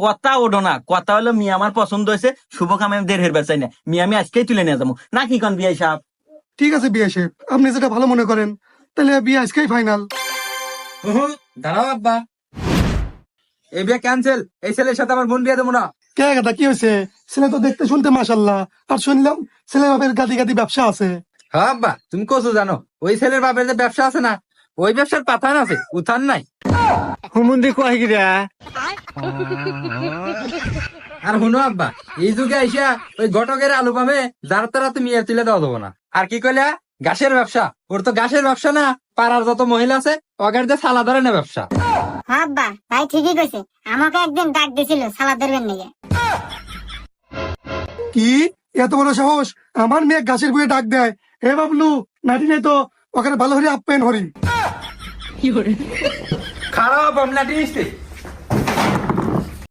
কথা ওঠো না, কথা হলো মিয়া আমার পছন্দ হয়েছে, শুভ কামে আমি দের হেরবার চাই না, মিয়া আমি আজকেই তুলে নিয়ে যাবো না, কি কন বিয়াই সাহেব? ঠিক আছে বিয়ে সাহেব, আপনি যেটা ভালো মনে করেন, তাহলে বিয়ে আজকেই ফাইনাল। দাঁড়াও আব্বা, এই বিয়ে ক্যান্সেল। এই ছেলের সাথে আমার বোন বিয়ে দেবো না। কে কথা কি হয়েছে? ছেলে তো দেখতে শুনতে মাশাল্লাহ, আর শুনলাম ছেলে বাপের গাদি গাদি ব্যবসা আছে। হ্যাঁ আব্বা, তুমি কচু জানো, ওই ছেলের বাপের যে ব্যবসা আছে না, ওই ব্যবসার পাথান আছে, উত্থান নাই। হুমুন্দি কয় গিরা আর শুনো আব্বা, এই যুগে আইসা ওই ঘটকের আলু পামে যারা তারা তো মেয়ে তুলে দেওয়া দেবো না। আর কি কইলা? ঘাসের ব্যবসা? ওর তো ঘাসের ব্যবসা না, পাড়ার যত মহিলা আছে ওদের যে সালা ধরে না ব্যবসা। হ্যাঁ আব্বা, ভাই ঠিকই কইছে, আমাকে একদিন ডাক দিছিল সালাদ ধরবেন নিয়ে। কি এত বড় সাহস, আমার মেয়ে গাছের বইয়ে ডাক দেয়? হে বাবলু, নাটি নেই তো, ওখানে ভালো হরি আপ্যায়ন হরি। খারাপ আমরা টিস্তে